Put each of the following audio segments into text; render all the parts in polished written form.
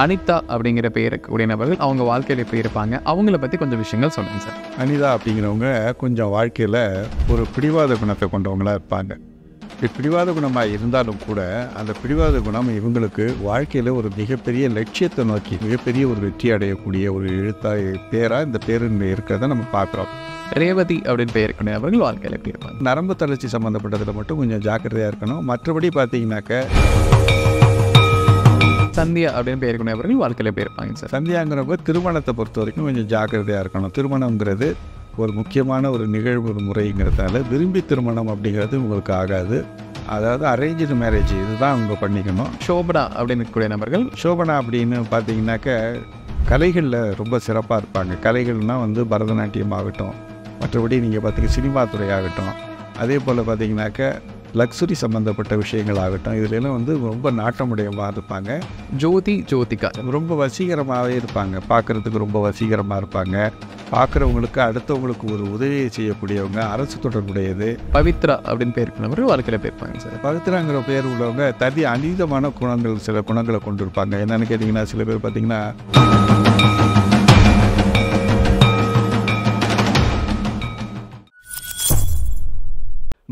அனிதா அப்படிங்கிற பேர் இருக்கக்கூடிய நபர்கள் அவங்க வாழ்க்கையில் எப்படி இருப்பாங்க, அவங்கள பற்றி கொஞ்சம் விஷயங்கள் சொல்லுங்கள் சார். அனிதா அப்படிங்கிறவங்க கொஞ்சம் வாழ்க்கையில் ஒரு பிடிவாத குணத்தை கொண்டவங்களாக இருப்பாங்க. பிடிவாத குணமாக இருந்தாலும் கூட அந்த பிடிவாத குணம் இவங்களுக்கு வாழ்க்கையில் ஒரு மிகப்பெரிய லட்சியத்தை நோக்கி மிகப்பெரிய ஒரு வெற்றி அடையக்கூடிய ஒரு பேராக இந்த பேர் இருக்கிறத நம்ம பார்க்குறோம். ரேவதி அப்படின்னு பேர் இருக்கக்கூடிய நபர்கள் வாழ்க்கையில் எப்படி இருப்பாங்க? நரம்பு தளர்ச்சி சம்மந்தப்பட்டதில் மட்டும் கொஞ்சம் ஜாக்கிரதையாக இருக்கணும். மற்றபடி பார்த்தீங்கன்னாக்க சந்தியா அப்படின்னு பேர் இருக்கக்கூடிய நபர்கள் வாழ்க்கையில் எப்படி இருப்பாங்க சார்? சந்தியாங்கிறப்ப திருமணத்தை பொறுத்த வரைக்கும் கொஞ்சம் ஜாக்கிரதையாக இருக்கணும். திருமணங்கிறது ஒரு முக்கியமான ஒரு நிகழ்வு முறைங்கிறதால விரும்பி திருமணம் அப்படிங்கிறது உங்களுக்கு ஆகாது. அதாவது அரேஞ்சு மேரேஜ் இதுதான் அவங்க பண்ணிக்கணும். சோபனா அப்படின்னு இருக்கக்கூடிய நபர்கள் சோபனா அப்படின்னு பார்த்தீங்கன்னாக்க கலைகளில் ரொம்ப சிறப்பாக இருப்பாங்க. கலைகள்னால் பரதநாட்டியம் ஆகட்டும், மற்றபடி நீங்கள் பார்த்தீங்க சினிமா துறை ஆகட்டும், அதே போல் பார்த்தீங்கன்னாக்க லக்ஸுரி சம்மந்தப்பட்ட விஷயங்கள் ஆகட்டும், இதுலாம் ரொம்ப நாட்டமுடையமாக இருப்பாங்க. ஜோதிகா ரொம்ப வசீகரமாகவே இருப்பாங்க. பார்க்குறதுக்கு ரொம்ப வசீகரமாக இருப்பாங்க. பார்க்குறவங்களுக்கு அடுத்தவங்களுக்கு ஒரு உதவியை செய்யக்கூடியவங்க, அரசு தொடர்புடையது. பவித்ரா அப்படின்னு பேர் இருக்கிறவங்க வாழ்க்கையில் எப்படி இருப்பாங்க சார்? பவித்ராங்கிற பேர் உள்ளவங்க அதீதமான குணங்கள், சில குணங்களை கொண்டு இருப்பாங்க. என்னென்னு கேட்டிங்கன்னா, சில பேர் பார்த்திங்கன்னா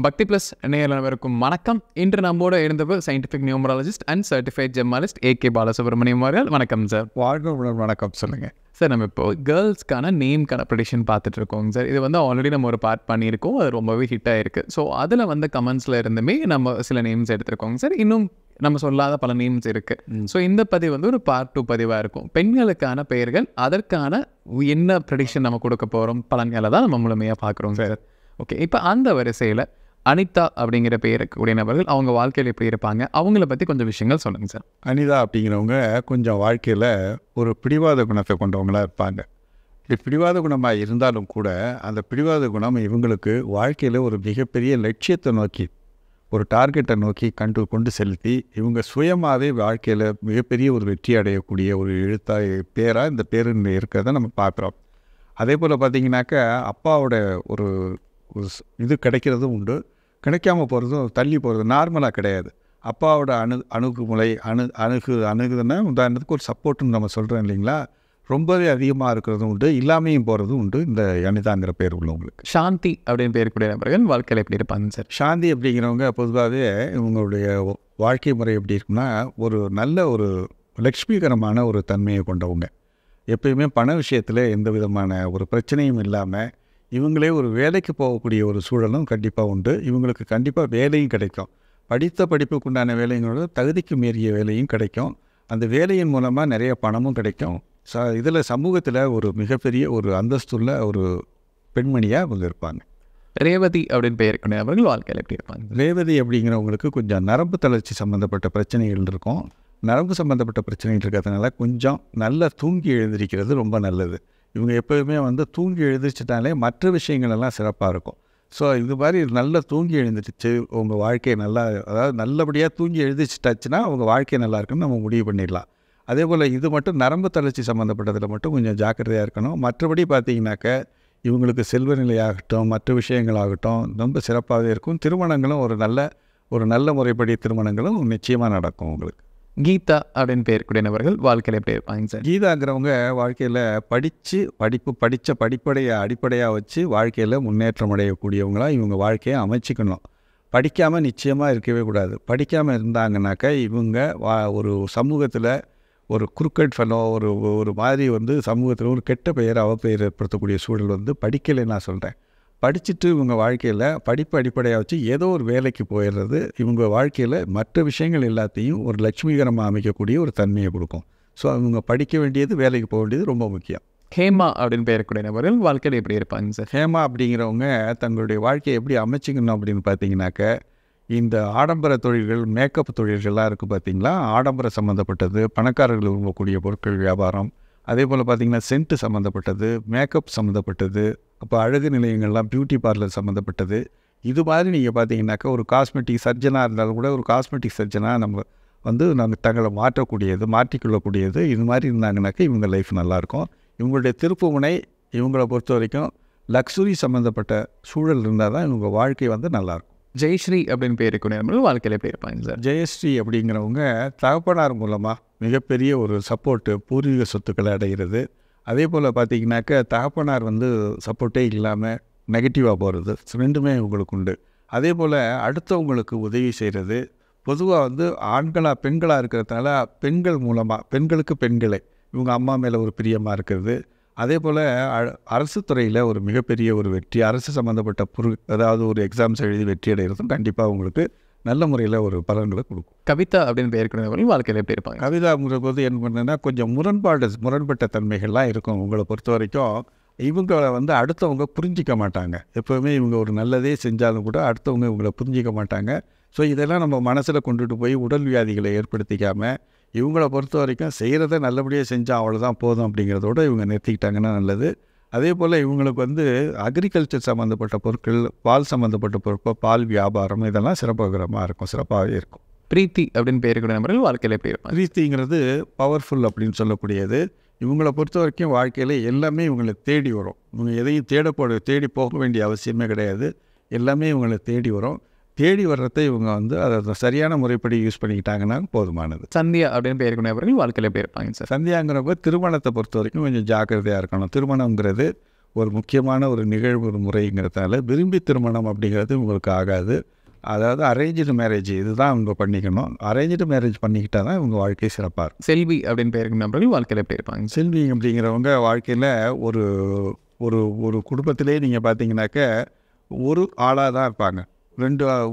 பக்தி ப்ளஸ் நேயர்களுக்கும் வணக்கம். இன்று நம்மோட இருந்தவர் scientific numerologist and certified gemmologist AK Balasubramaniam அவர்கள். வணக்கம் சார். வாழ்க்கை வணக்கம். சொல்லுங்கள் சார். நம்ம இப்போ கேர்ள்ஸ்க்கான நேம்க்கான ப்ரெடிக்ஷன் பார்த்துட்டு இருக்கோங்க சார். இது ஆல்ரெடி நம்ம ஒரு பார்ட் பண்ணியிருக்கோம், அது ரொம்பவே ஹிட் ஆகிருக்கு. ஸோ அதில் கமெண்ட்ஸில் இருந்துமே நம்ம சில நேம்ஸ் எடுத்துருக்கோங்க சார். இன்னும் நம்ம சொல்லாத பல நேம்ஸ் இருக்குது. ஸோ இந்த பதிவு ஒரு பார்ட் 2 பதிவாக இருக்கும். பெண்களுக்கான பெயர்கள், அதற்கான என்ன ப்ரெடிக்ஷன் நம்ம கொடுக்க போகிறோம், பலன்களை தான் நம்ம முழுமையாக பார்க்குறோம் சார். ஓகே, இப்போ அந்த வரிசையில் அனிதா அப்படிங்கிற பேர் இருக்கக்கூடிய நபர்கள் அவங்க வாழ்க்கையில் எப்படி இருப்பாங்க, அவங்கள பற்றி கொஞ்சம் விஷயங்கள் சொல்லுங்கள் சார். அனிதா அப்படிங்கிறவங்க கொஞ்சம் வாழ்க்கையில் ஒரு பிடிவாத குணத்தை கொண்டவங்களாக இருப்பாங்க. பிடிவாத குணமாக இருந்தாலும் கூட அந்த பிடிவாத குணம் இவங்களுக்கு வாழ்க்கையில் ஒரு மிகப்பெரிய லட்சியத்தை நோக்கி, ஒரு டார்கெட்டை நோக்கி கொண்டு செலுத்தி இவங்க சுயமாகவே வாழ்க்கையில் மிகப்பெரிய ஒரு வெற்றி அடையக்கூடிய ஒரு பேராக இந்த பேர் இருக்கிறத நம்ம பார்க்குறோம். அதே போல் பார்த்திங்கனாக்கா அப்பாவோட ஒரு இது கிடைக்கிறதும் உண்டு, கிடைக்காமல் போகிறதும், தள்ளி போகிறது நார்மலாக கிடையாது. அப்பாவோட அணுகுமுறை அணுகுதுன்னா உதாரணத்துக்கு ஒரு சப்போர்ட்டுன்னு நம்ம சொல்கிறோம் இல்லைங்களா, ரொம்பவே அதிகமாக இருக்கிறதும் உண்டு, இல்லாமையும் போகிறதும் உண்டு இந்த அனிதாங்கிற பேர் உள்ளவங்களுக்கு. சாந்தி அப்படின்னு பேருக்கூடிய நபர்கள் வாழ்க்கையில் எப்படி இருப்பாங்க சார்? சாந்தி அப்படிங்கிறவங்க பொதுவாகவே இவங்களுடைய வாழ்க்கை முறை எப்படி இருக்குன்னா, ஒரு நல்ல ஒரு லக்ஷ்மிகரமான ஒரு தன்மையை கொண்டவங்க. எப்பயுமே பண விஷயத்தில் எந்த விதமான ஒரு பிரச்சனையும் இல்லாமல் இவங்களே ஒரு வேலைக்கு போகக்கூடிய ஒரு சூழலும் கண்டிப்பாக உண்டு. இவங்களுக்கு கண்டிப்பாக வேலையும் கிடைக்கும். படித்த படிப்புக்குண்டான வேலைங்களோட தகுதிக்கு மீறிய வேலையும் கிடைக்கும். அந்த வேலையின் மூலமாக நிறைய பணமும் கிடைக்கும். இதில் சமூகத்தில் ஒரு மிகப்பெரிய ஒரு அந்தஸ்துள்ள ஒரு பெண்மணியாக இவங்க இருப்பாங்க. ரேவதி அப்படின்னு பெயர் இருக்கக்கூடிய நபர்கள் வாழ்க்கையில் எப்படி இருப்பாங்க? ரேவதி அப்படிங்கிறவங்களுக்கு கொஞ்சம் நரம்பு தளர்ச்சி சம்மந்தப்பட்ட பிரச்சனைகள் இருக்கும். நரம்பு சம்மந்தப்பட்ட பிரச்சனைகள் இருக்கிறதுனால கொஞ்சம் நல்லா தூங்கி எழுந்திருக்கிறது ரொம்ப நல்லது. இவங்க எப்போதுமே தூங்கி எழுந்திரிச்சிட்டாலே மற்ற விஷயங்கள் எல்லாம் சிறப்பாக இருக்கும். ஸோ இது மாதிரி நல்லா தூங்கி எழுந்திரிச்சு உங்கள் வாழ்க்கையை அதாவது நல்லபடியாக தூங்கி எழுந்திரிச்சிட்டாச்சுன்னா அவங்க வாழ்க்கை நல்லா இருக்குன்னு நம்ம முடிவு பண்ணிடலாம். அதே போல் இது மட்டும் நரம்பு தளர்ச்சி சம்மந்தப்பட்டதில் மட்டும் கொஞ்சம் ஜாக்கிரதையாக இருக்கணும். மற்றபடி பார்த்தீங்கன்னாக்க இவங்களுக்கு செல்வ நிலையாகட்டும், மற்ற விஷயங்களாகட்டும் ரொம்ப சிறப்பாகவே இருக்கும். திருமணங்களும் ஒரு நல்ல முறைப்படி திருமணங்களும் நிச்சயமாக நடக்கும் உங்களுக்கு. கீதா அப்படின்னு பேருக்கூடிய நபர்கள் வாழ்க்கையில் எப்படி இருப்பாங்க சார்? கீதாங்கிறவங்க வாழ்க்கையில் படித்த படிப்படைய அடிப்படையாக வச்சு வாழ்க்கையில் முன்னேற்றம் அடையக்கூடியவங்களாக இவங்க வாழ்க்கையை அமைச்சிக்கணும். படிக்காமல் நிச்சயமாக இருக்கவே கூடாது. படிக்காமல் இருந்தாங்கனாக்கா இவங்க ஒரு சமூகத்தில் ஒரு குறுக்கட் ஃபெலோ ஒரு மாதிரி சமூகத்தில் ஒரு கெட்ட பெயர் அவப்பெயர் ஏற்படுத்தக்கூடிய சூழல் படிக்கலை நான் சொல்கிறேன். படிச்சுட்டு இவங்க வாழ்க்கையில் படிப்பு அடிப்படையாக வச்சு ஏதோ ஒரு வேலைக்கு போயிடுறது இவங்க வாழ்க்கையில் மற்ற விஷயங்கள் எல்லாத்தையும் ஒரு லட்சுமிகரமாக அமைக்கக்கூடிய ஒரு தன்மையை கொடுக்கும். ஸோ அவங்க படிக்க வேண்டியது, வேலைக்கு போக வேண்டியது ரொம்ப முக்கியம். ஹேமா அப்படின்னு பேரக்கூடிய நபர்கள் வாழ்க்கையில் எப்படி இருப்பாங்க சார்? ஹேமா அப்படிங்கிறவங்க தங்களுடைய வாழ்க்கையை எப்படி அமைச்சிக்கணும் அப்படின்னு பார்த்தீங்கன்னாக்க, இந்த ஆடம்பர தொழில்கள், மேக்கப் தொழில்கள்லாம் இருக்குது பார்த்தீங்களா, ஆடம்பர சம்மந்தப்பட்டது, பணக்காரர்கள் விரும்பக்கூடிய பொருட்கள் வியாபாரம், அதே போல் பார்த்திங்கன்னா சென்ட்டு சம்மந்தப்பட்டது, மேக்கப் சம்மந்தப்பட்டது, அப்போ அழகு நிலையங்கள்லாம் பியூட்டி பார்லர் சம்மந்தப்பட்டது, இது மாதிரி நீங்கள் பார்த்தீங்கன்னாக்கா ஒரு காஸ்மெட்டிக் சர்ஜனாக இருந்தாலும் கூட ஒரு காஸ்மெட்டிக் சர்ஜனாக நம்ம தங்களை மாற்றிக்கொள்ளக்கூடியது இது மாதிரி இருந்தாங்கனாக்கா இவங்க லைஃப் நல்லாயிருக்கும். இவங்களுடைய திருப்புமுனை இவங்களை பொறுத்த வரைக்கும் லக்ஸுரி சம்மந்தப்பட்ட சூழல் இருந்தால் தான் இவங்க வாழ்க்கை நல்லாயிருக்கும். ஜெயஸ்ரீ அப்படின்னு பேர் இருக்கக்கூடிய நபர்கள் வாழ்க்கையில் எப்படி இருப்பாங்க சார்? ஜெயஸ்ரீ அப்படிங்கிறவங்க தகப்பனார் மூலமாக மிகப்பெரிய ஒரு சப்போர்ட்டு, பூர்வீக சொத்துக்களை அடைகிறது. அதே போல் பார்த்திங்கனாக்கா தகப்பனார் வந்து சப்போர்ட்டே இல்லாமல் நெகட்டிவாக போகிறது, ரெண்டுமே இவங்களுக்கு உண்டு. அதே போல் அடுத்தவங்களுக்கு உதவி செய்கிறது. பொதுவாக வந்து ஆண்களாக பெண்களாக இருக்கிறதுனால பெண்கள் மூலமாக பெண்களுக்கு பெண்களே இவங்க அம்மா மேலே ஒரு பிரியமாக இருக்கிறது. அதே போல் அரசு துறையில் ஒரு மிகப்பெரிய ஒரு வெற்றி, அரசு சம்மந்தப்பட்ட அதாவது ஒரு எக்ஸாம்ஸ் எழுதி வெற்றி அடைகிறதும் கண்டிப்பாக உங்களுக்கு நல்ல முறையில் ஒரு பலன்களை கொடுக்கும். கவிதா அப்படின்னு பெயர் கொண்டவர்கள் வாழ்க்கையில் எப்படி இருப்பாங்க? கவிதாங்கிற போது என்ன பண்ணுன்னா கொஞ்சம் முரண்பட்ட தன்மைகள்லாம் இருக்கும். உங்களை பொறுத்த வரைக்கும் இவங்களை வந்து அடுத்தவங்க புரிஞ்சிக்க மாட்டாங்க. எப்போவுமே இவங்க ஒரு நல்லதே செஞ்சாலும் கூட அடுத்தவங்க இவங்களை புரிஞ்சிக்க மாட்டாங்க. ஸோ இதெல்லாம் நம்ம மனசில் கொண்டுட்டு போய் உடல் வியாதிகளை ஏற்படுத்திக்காமல் இவங்கள பொறுத்த வரைக்கும் செய்கிறத நல்லபடியாக செஞ்சால் அவ்வளோதான் போதும் அப்படிங்கிறதோடு இவங்க நிறுத்திக்கிட்டாங்கன்னா நல்லது. அதே போல் இவங்களுக்கு வந்து அக்ரிகல்ச்சர் சம்மந்தப்பட்ட பொருட்கள், பால் சம்மந்தப்பட்ட பொருட்கள், பால் வியாபாரம் இதெல்லாம் சிறப்பாகவே இருக்கும். பிரீத்தி அப்படின்னு பெயர் கொண்ட நபர்கள் வாழ்க்கையில் எப்படி இருப்பாங்க? பிரீத்திங்கிறது பவர்ஃபுல் அப்படின்னு சொல்லக்கூடியது. இவங்களை பொறுத்த வரைக்கும் வாழ்க்கையில் எல்லாமே இவங்களை தேடி வரும். இவங்க எதையும் தேடி போக வேண்டிய அவசியமே கிடையாது. எல்லாமே இவங்களை தேடி வரும். தேடி வர்றதை இவங்க வந்து அதை சரியான முறைப்படி யூஸ் பண்ணிக்கிட்டாங்கன்னா போதுமானது. சந்தியா அப்படின்னு பெயர் கொண்ட நபர்கள் வாழ்க்கையில் எப்படி இருப்பாங்க சார்? சந்தியாங்கிறப்ப திருமணத்தை பொறுத்த வரைக்கும் கொஞ்சம் ஜாக்கிரதையாக இருக்கணும். திருமணங்கிறது ஒரு முக்கியமான ஒரு நிகழ்வு ஒரு முறைங்கிறதால விரும்பி திருமணம் அப்படிங்கிறது உங்களுக்கு ஆகாது. அதாவது அரேஞ்சு மேரேஜ் இதுதான் அவங்க பண்ணிக்கணும். அரேஞ்சு மேரேஜ் பண்ணிக்கிட்டா தான் இவங்க வாழ்க்கை சிறப்பாக இருக்கும். செல்வி அப்படின்னு பெயர் கொண்ட நபர்கள் வாழ்க்கையில் எப்படி இருப்பாங்க? செல்வி அப்படிங்கிறவங்க வாழ்க்கையில் ஒரு ஒரு ஒரு குடும்பத்திலே நீங்கள் பார்த்தீங்கன்னாக்க ஒரு ஆளாக தான் இருப்பாங்க.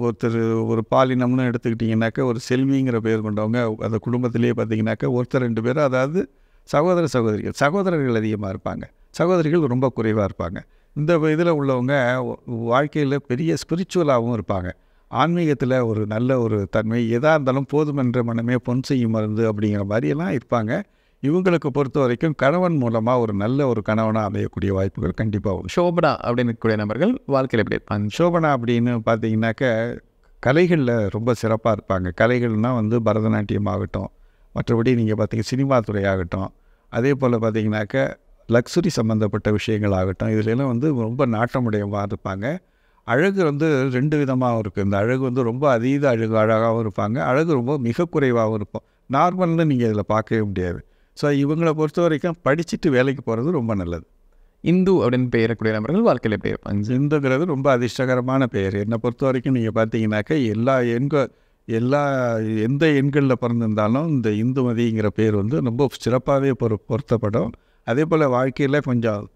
ஒருத்தர் ஒரு பாலினம்னு எடுத்துக்கிட்டிங்கனாக்கா ஒரு செல்விங்கிற பேர் கொண்டவங்க அந்த குடும்பத்திலேயே பார்த்திங்கனாக்கா ஒருத்தர் 2 பேர், அதாவது சகோதரர்கள் அதிகமாக இருப்பாங்க, சகோதரிகள் ரொம்ப குறைவாக இருப்பாங்க. இந்த இதில் உள்ளவங்க வாழ்க்கையில் பெரிய ஸ்பிரிச்சுவலாகவும் இருப்பாங்க. ஆன்மீகத்தில் ஒரு நல்ல ஒரு தன்மை, எதாக இருந்தாலும் போதுமென்ற மனமே பொன் செய்யும் மருந்து அப்படிங்கிற மாதிரியெல்லாம் இருப்பாங்க. இவங்களுக்கு பொறுத்த வரைக்கும் கணவன் மூலமாக ஒரு நல்ல ஒரு கணவனாக அமையக்கூடிய வாய்ப்புகள் கண்டிப்பாக உண்டு. சோபனா அப்படின்னு இருக்கக்கூடிய நபர்கள் வாழ்க்கையில் எப்படி இருப்பாங்க? சோபனா அப்படின்னு பார்த்தீங்கன்னாக்க கலைகளில் ரொம்ப சிறப்பாக இருப்பாங்க. கலைகள்னால் வந்து பரதநாட்டியம் ஆகட்டும், மற்றபடி நீங்கள் பார்த்தீங்க சினிமா துறை ஆகட்டும், அதே போல் பார்த்தீங்கன்னாக்க லக்ஸுரி சம்மந்தப்பட்ட விஷயங்கள் ஆகட்டும், இதுலெல்லாம் வந்து ரொம்ப நாட்டமுடையமாக இருப்பாங்க. அழகு வந்து 2 விதமாகவும் இருக்குது. இந்த அழகு வந்து ரொம்ப அதீத அழகாகவும் இருப்பாங்க, அழகு ரொம்ப மிக குறைவாகவும் இருக்கும். நார்மல்னு நீங்கள் இதில் பார்க்கவே முடியாது. ஸோ இவங்களை பொறுத்த வரைக்கும் படிச்சுட்டு வேலைக்கு போகிறது ரொம்ப நல்லது. இந்து அப்படின்னு பெயரக்கூடிய நபர்கள் வாழ்க்கையில் எப்படி இருப்பாங்க? இந்துங்கிறது ரொம்ப அதிர்ஷ்டகரமான பெயர். என்னை பொறுத்த வரைக்கும் நீங்கள் பார்த்தீங்கன்னாக்கா எந்த எண்களில் பிறந்திருந்தாலும் இந்த இந்துமதிங்கிற பேர் வந்து ரொம்ப சிறப்பாகவே பொருத்தப்படும். அதே போல் வாழ்க்கையில் கொஞ்சம்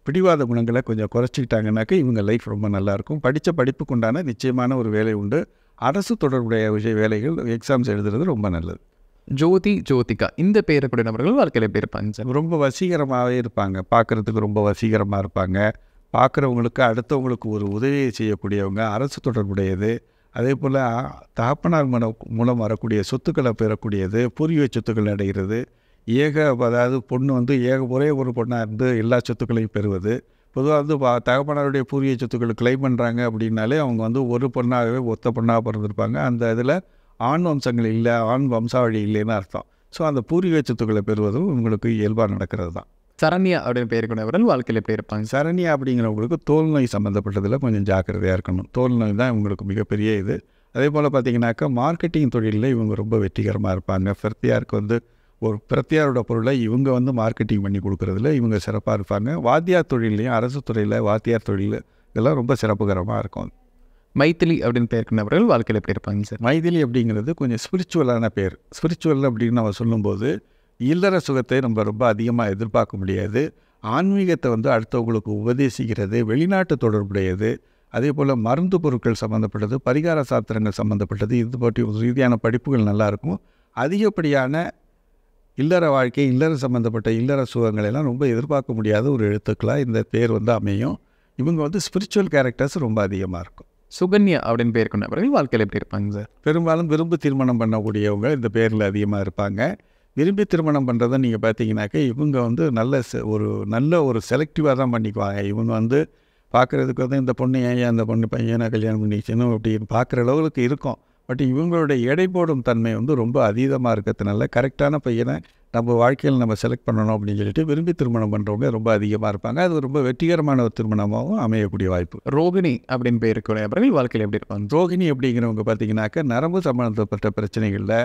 பிடிவாத குணங்களை கொஞ்சம் குறைச்சிக்கிட்டாங்கனாக்கா இவங்க லைஃப் ரொம்ப நல்லாயிருக்கும். படித்த படிப்புக்கு உண்டான நிச்சயமான ஒரு வேலை உண்டு. அரசு தொடர்புடைய வேலைகள் எக்ஸாம்ஸ் எழுதுறது ரொம்ப நல்லது. ஜோதிகா இந்த பெயரக்கூடிய நபர்கள் வாழ்க்கையில் எப்படி இருப்பாங்க சார்? ரொம்ப வசீகரமாகவே இருப்பாங்க. பார்க்குறதுக்கு ரொம்ப வசீகரமாக இருப்பாங்க. பார்க்குறவங்களுக்கு அடுத்தவங்களுக்கு ஒரு உதவியை செய்யக்கூடியவங்க, அரசு தொடர்புடையது. அதே போல் தகப்பனார் மூலம் வரக்கூடிய சொத்துக்களை பெறக்கூடியது, பூர்வீக சொத்துக்கள் அடைகிறது. அதாவது பொண்ணு வந்து ஒரே ஒரு பொண்ணாக இருந்து எல்லா சொத்துக்களையும் பெறுவது. பொதுவாக வந்து தகப்பனாருடைய பூர்வீக சொத்துக்களை கிளைம் பண்ணுறாங்க அப்படின்னாலே அவங்க வந்து ஒரு பொண்ணாகவே ஒத்த பொண்ணாக பிறந்திருப்பாங்க. அந்த இதில் ஆண் வம்சங்கள் இல்லை, ஆண் வம்சாவளி இல்லைன்னு அர்த்தம். ஸோ அந்த பூர்வீக சொத்துக்களை பெறுவதும் உங்களுக்கு இயல்பாக நடக்கிறது தான். சரண்யா அப்படின்னு பெயர் கொண்டவர்கள் வாழ்க்கையில் எப்படி இருப்பாங்க? சரண்யா அப்படிங்கிறவங்களுக்கு தோல் நோய் சம்மந்தப்பட்டதில் கொஞ்சம் ஜாக்கிரதையாக இருக்கணும். தோல் நோய் தான் இவங்களுக்கு மிகப்பெரிய இது. அதே போல் பார்த்திங்கனாக்கா மார்க்கெட்டிங் தொழிலில் இவங்க ரொம்ப வெற்றிகரமாக இருப்பாங்க. பிரத்தியாருக்கு வந்து ஒரு பிரத்தியாரோட பொருளை இவங்க வந்து மார்க்கெட்டிங் பண்ணி கொடுக்குறதுல இவங்க சிறப்பாக இருப்பாங்க. வாத்தியார் தொழிலையும் அரசு துறையில் வாத்தியார் தொழில் இதெல்லாம் ரொம்ப சிறப்புகரமாக இருக்கும். மைத்திலி அப்படின்னு பெயர் கொண்டவர்கள் வாழ்க்கையில் எப்படி இருப்பாங்க சார்? மைதிலி அப்படிங்கிறது கொஞ்சம் ஸ்பிரிச்சுவலான பேர். ஸ்பிரிச்சுவல் அப்படின்னு நம்ம சொல்லும்போது இல்லற சுகத்தை நம்ம ரொம்ப அதிகமாக எதிர்பார்க்க முடியாது. ஆன்மீகத்தை வந்து அடுத்தவங்களுக்கு உபதேசிக்கிறது, வெளிநாட்டு தொடர்புடையது, அதே போல் மருந்து பொருட்கள் சம்மந்தப்பட்டது, பரிகார சாஸ்திரங்கள் சம்மந்தப்பட்டது, இது பற்றி ரீதியான படிப்புகள் நல்லாயிருக்கும். அதிகப்படியான இல்லற வாழ்க்கை, இல்லற சம்மந்தப்பட்ட இல்லற சுகங்களெல்லாம் ரொம்ப எதிர்பார்க்க முடியாத ஒரு எழுத்துக்களாக இந்த பேர் வந்து அமையும். இவங்க வந்து ஸ்பிரிச்சுவல் கேரக்டர்ஸ் ரொம்ப அதிகமாக இருக்கும். சுகன்யா அப்படின்னு பேர் கொண்டவர்கள் வாழ்க்கையில் எப்படி இருப்பாங்க சார்? பெரும்பாலும் விரும்பி திருமணம் பண்ணக்கூடியவங்க இந்த பேரில் அதிகமாக இருப்பாங்க. விரும்பி திருமணம் பண்ணுறதை நீங்கள் பார்த்தீங்கன்னாக்கா இவங்க வந்து நல்ல ஒரு செலக்டிவாக தான் பண்ணிக்குவாங்க. இவங்க வந்து பார்க்குறதுக்கு வந்து இந்த பொண்ணு ஏன் அந்த பொண்ணு பையனை கல்யாணம் பண்ணிச்சுன்னு அப்படின்னு பார்க்குற அளவுக்கு இருக்கும். பட் இவங்களுடைய எடை போடும் தன்மை வந்து ரொம்ப அதீதமாக இருக்கிறதுனால கரெக்டான பையனை நம்ம வாழ்க்கையில் நம்ம செலக்ட் பண்ணணும் அப்படின்னு சொல்லிட்டு விரும்பி திருமணம் பண்ணுறவங்க ரொம்ப அதிகமாக இருப்பாங்க. அது ரொம்ப வெற்றிகரமான ஒரு திருமணமாகவும் அமையக்கூடிய வாய்ப்பு. ரோகிணி அப்படின்னு பேருக்குடைய நபர்கள் வாழ்க்கையில் எப்படி இருப்பாங்க? ரோகிணி அப்படிங்கிறவங்க பார்த்திங்கனாக்கா நரம்பு சம்பந்தப்பட்ட பிரச்சனைகளில்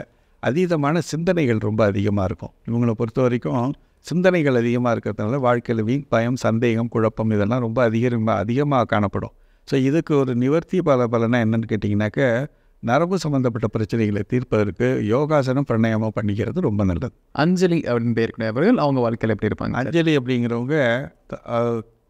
அதீதமான சிந்தனைகள் ரொம்ப அதிகமாக இருக்கும். இவங்களை பொறுத்த வரைக்கும் சிந்தனைகள் அதிகமாக இருக்கிறதுனால வாழ்க்கையில் வீண் பயம், சந்தேகம், குழப்பம் இதெல்லாம் ரொம்ப அதிகமாக காணப்படும். ஸோ இதுக்கு ஒரு நிவர்த்தி பலனா என்னென்னு கேட்டிங்கனாக்கா, நரம்பு சம்மந்தப்பட்ட பிரச்சனைகளை தீர்ப்பதற்கு யோகாசனம், பிராணாயாமம் பண்ணிக்கிறது ரொம்ப நல்லது. அஞ்சலி அப்படின்னு பேருக்குடையவர்கள் அவங்க வாழ்க்கையில் எப்படி இருப்பாங்க? அஞ்சலி அப்படிங்கிறவங்க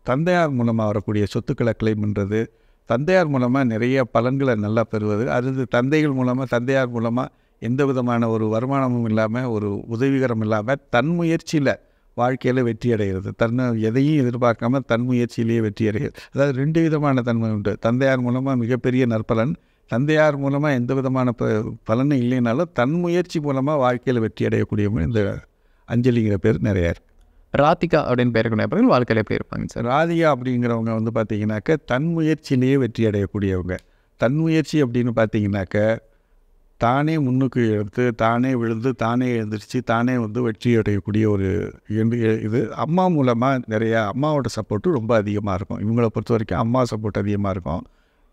தந்தையார் மூலமாக வரக்கூடிய சொத்துக்களை கிளைம் பண்ணுறது, தந்தையார் மூலமாக நிறைய பலன்களை நல்லா பெறுவது, அது தந்தையார் மூலமாக எந்த விதமான ஒரு வருமானமும் இல்லாமல், ஒரு உதவிகரம் இல்லாமல் தன் முயற்சியில் வாழ்க்கையில் வெற்றி அடைகிறது. எதையும் எதிர்பார்க்காம தன் முயற்சியிலேயே வெற்றி அடைகிறது. அதாவது 2 விதமான தன்மை உண்டு. தந்தையார் மூலமாக மிகப்பெரிய நற்பலன், தந்தையார் மூலமாக எந்த விதமான பலனும் இல்லைனாலும் தன் முயற்சி மூலமாக வாழ்க்கையில் வெற்றி அடையக்கூடியவங்க இந்த அஞ்சலிங்கிற பேர் நிறையா இருக்குது. ராதிகா அப்படின்னு பேருக்குடையவர்கள் வாழ்க்கையில் எப்படி இருப்பாங்க சார்? ராதிகா அப்படிங்கிறவங்க வந்து பார்த்திங்கனாக்கா தன் முயற்சியிலேயே வெற்றி அடையக்கூடியவங்க. தன் முயற்சி அப்படின்னு பார்த்திங்கனாக்கா தானே முன்னுக்கு எடுத்து, தானே விழுந்து, தானே எழுந்திரிச்சு, தானே வந்து வெற்றி அடையக்கூடிய ஒரு இது. அம்மா மூலமாக நிறையா அம்மாவோட சப்போர்ட்டு ரொம்ப அதிகமாக இருக்கும். இவங்களை பொறுத்த வரைக்கும் அம்மா சப்போர்ட் அதிகமாக இருக்கும்.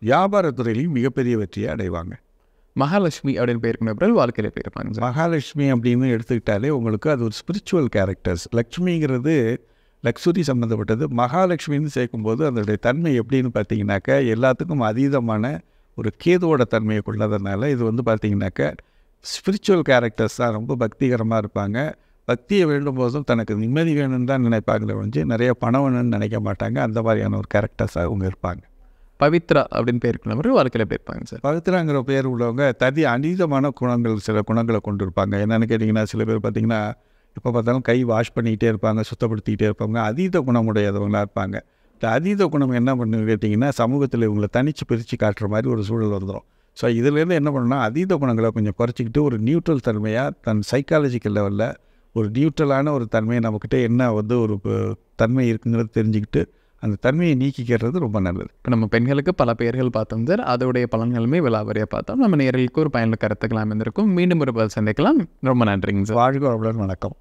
வியாபாரத்துறையிலையும் மிகப்பெரிய வெற்றியை அடைவாங்க. மகாலட்சுமி அப்படின்னு பேருக்குடையவர்கள் வாழ்க்கையில் எப்படி இருப்பாங்க சார்? மகாலட்சுமி அப்படின்னு எடுத்துக்கிட்டாலே உங்களுக்கு அது ஒரு ஸ்பிரிச்சுவல் கேரக்டர்ஸ். லக்ஷ்மிங்கிறது லக்ஸுரி சம்மந்தப்பட்டது. மகாலட்சுமின்னு சேர்க்கும்போது அதனுடைய தன்மை எப்படின்னு பார்த்தீங்கன்னாக்கா எல்லாத்துக்கும் அதீதமான ஒரு கேதுவோட தன்மையை கொண்டதுனால இது வந்து பார்த்திங்கனாக்கா ஸ்பிரிச்சுவல் கேரக்டர்ஸ் தான். ரொம்ப பக்திகரமாக இருப்பாங்க. பக்தியை வேண்டும் போதும் தனக்கு நிம்மதி வேணும்னு தான் நினைப்பாங்களே ஒழிஞ்சு நிறைய பணம் வேணும்னு நினைக்க மாட்டாங்க. அந்த மாதிரியான ஒரு கேரக்டர்ஸாக அவங்க இருப்பாங்க. பவித்ரா அப்படின்னு பேருக்குள்ளவர் வாழ்க்கையில் எப்படி இருப்பாங்க சார்? பவித்ராங்கிற பேர் உள்ளவங்க அதீதமான சில குணங்களை கொண்டு இருப்பாங்க. என்னென்னு கேட்டிங்கன்னா, சில பேர் பார்த்திங்கன்னா இப்போ பார்த்தாலும் கை வாஷ் பண்ணிக்கிட்டே இருப்பாங்க, சுத்தப்படுத்திக்கிட்டே இருப்பாங்க. அதீத குணமுடையவங்களாக இருப்பாங்க. இந்த அதீத குணம் என்ன பண்ணுன்னு கேட்டிங்கன்னா, சமூகத்தில் இவங்களை தனித்து பிரித்து காட்டுற மாதிரி ஒரு சூழல் வந்துடும். ஸோ இதுலேருந்து என்ன பண்ணணும்னா, அதீத குணங்களை கொஞ்சம் குறைச்சிக்கிட்டு ஒரு நியூட்ரல் தன்மையாக தன் சைக்காலஜிக்கல் லெவலில் ஒரு நியூட்ரலான ஒரு தன்மையை நம்மக்கிட்ட என்ன வந்து ஒரு தன்மை இருக்குங்கிறது தெரிஞ்சுக்கிட்டு அந்த தன்மையை நீக்கிக்கிறது ரொம்ப நல்லது. இப்போ நம்ம பெண்களுக்கு பல பெயர்கள் பார்த்தோம் சார். அதோடைய பலன்களுமே விலாவரியாக பார்த்தோம். நம்ம நேயர்களுக்கு ஒரு பயனுள்ள கருத்துக்கள் அமைந்திருக்கும். மீண்டும் ஒரு பதில் சந்திக்கலாம். ரொம்ப நன்றிங்க சார். வாழ்க வளமுடன். வணக்கம்.